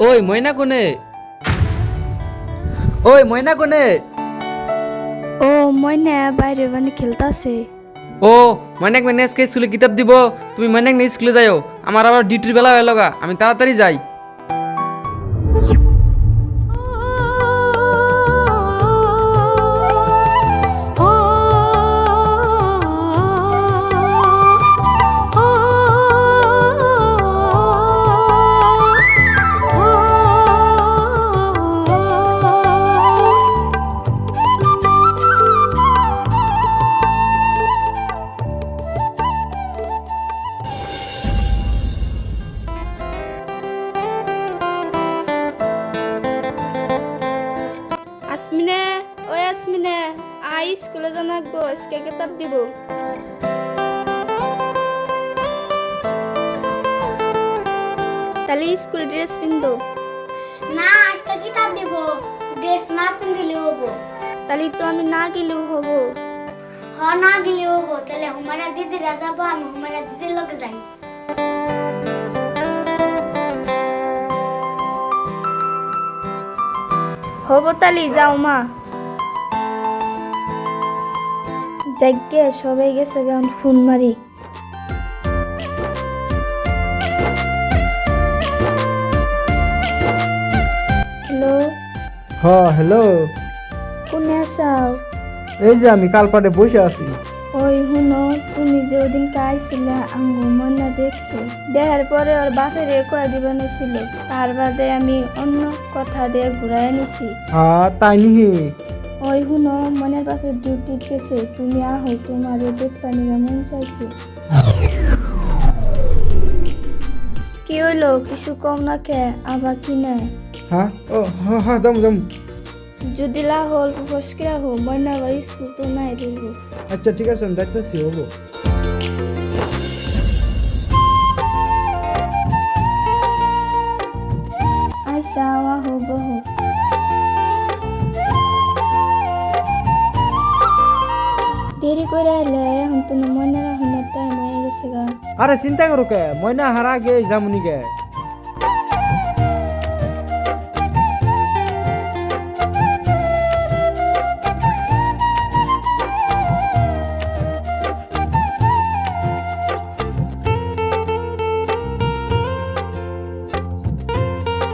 ওই ময়না কোনে? ওই ময়না কোনে? ও ময়না বাইরে মানে খেলতাছে। ও ময়নাক মানে আজকে স্কুলে কিতাব দিব, তুমি ময়নাক নিয়ে স্কুলে যাও, আমার আবার ডিউটির বেলা হয়ে লগা, আমি তাড়াতাড়ি যাই। আসমিনে, ওই আসমিনে, আই স্কুলে জানাকবো আজকে কিতাব দিব। তাহলে স্কুল ড্রেস পিনবো। না আজকে কিতাব দিব, ড্রেস না পিনলে হবো। তাহলে তো আমি না গেলেও হবো। না গেলে হবো, তাহলে হুমারা দিদিরা যাবো, আমি হুমারা দিদির লগে যাই। হবো তালি যাও মা। যাইগে সবাই গেছে গান ফোন মারি। Hello, hello. কোনে আসাও? এই যে আমি কালপাটে বসে আছি। ওই হুনো, তুমি যে ওদিন আইছিলে আঙ্গু ময়না দেখছে, দেখার পরে ওর বাপের কয়া দিবানো ছিল, তার বাদে আমি অন্য কথা দিয়ে ঘুরাই নিছি। হ্যাঁ তাই নিহি। ওই হুনো, মনের বাপের ডিউটি গেছে, তুমি আহো, তোমার দুধ পানি মন চাইছে। কি হইলো, কিছু কম না খে আবার কি নেয়? হ্যাঁ ও হ্যাঁ যাম। যদি লাহ অল্প ফসকে রাখো, ময়না আবার স্কুল তো নাই বলবো। আচ্ছা ঠিক আছে, আমি দেখতেছি হবো। আচ্ছা আহো বহো। দেরি করে এলে এখন তুমি ময়না রাখানোর টাইম হয়ে গেছে গা। আরে চিন্তা করো কে, ময়না হারা গে যামুনি গে।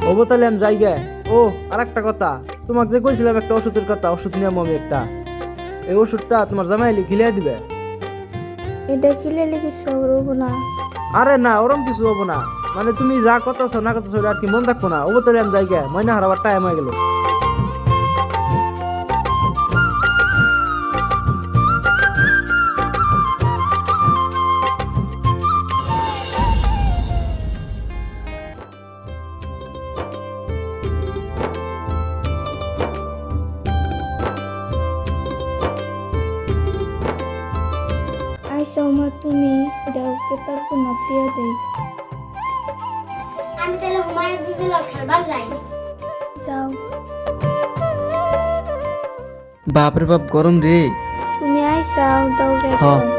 হবো তাহলে আমি যাই গে। ও আর একটা কথা, তোমাকে যে কইছিলাম একটা ওষুধের কথা, ওষুধ নিয়ে আমি একটা, এই ওষুধটা তোমার জামাই খিলিয়ে দিবে। এটা খেলে লিখি সব রবো না। আরে না, ওরম কিছু হবো না, মানে তুমি যা করতেছো না করতেছো আর কি মন থাকবো না। হবো তাহলে আমি যাই গে, ময়না হারাবার টাইম হয়ে গেল। আইসা মা, তুমি দাও কেতাব না থিয়া দেই। আমি তাহলে হুমারা দিদির লগে খেলবার যাই। যাও। বাপরে বাপ গরম রে। তুমি আইসাও, দাও ব্যাগ হ্যাঁ। দাও।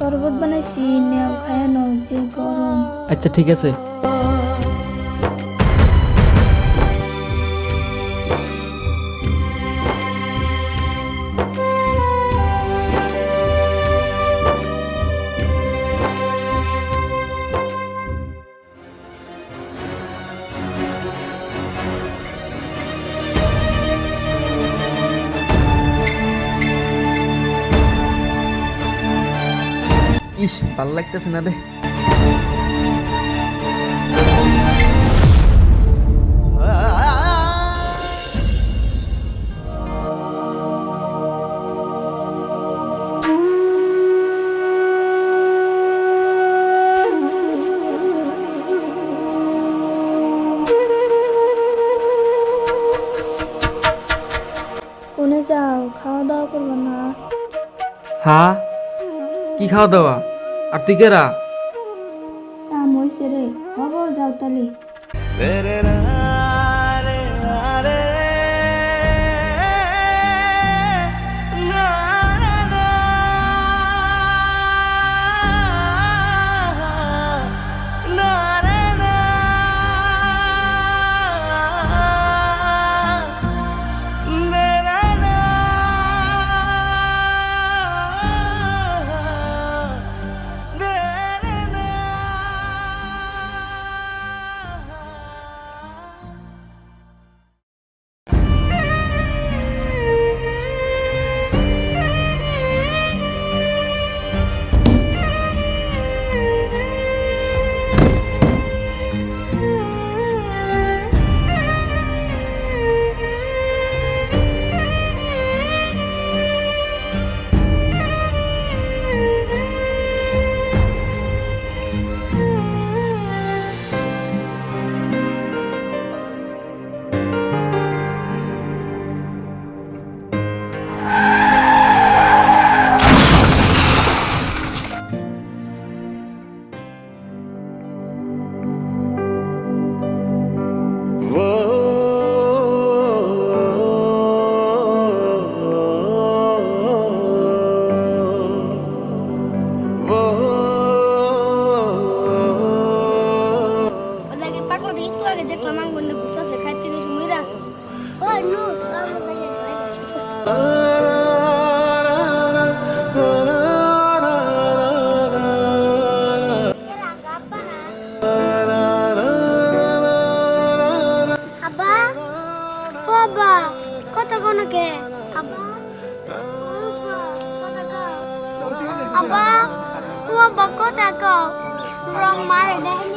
শরবত বানাইছি, নেও খায়া নাও, যে গরম। আচ্ছা ঠিক আছে। ইস ভাল লাগতেছে না রে। যাও, খাওয়া দাওয়া করবো না? হ্যাঁ, কি খাওয়া দাওয়া? আর তুই কেরা? কাম হয়েছে রে, হবো যাও তালি। ওদেরকে পাকড়ে একটু আগে দেখলাম আঙ্গুল নিয়ে ঘুরতেছে, খাইতে গেছে মরে আছে। ও নো, সামনে থেকে আব্বা, ও আব্বা, কত কোনকে আব্বা, আব্বা, ও আব্বা কত কও রং মারে দেখেন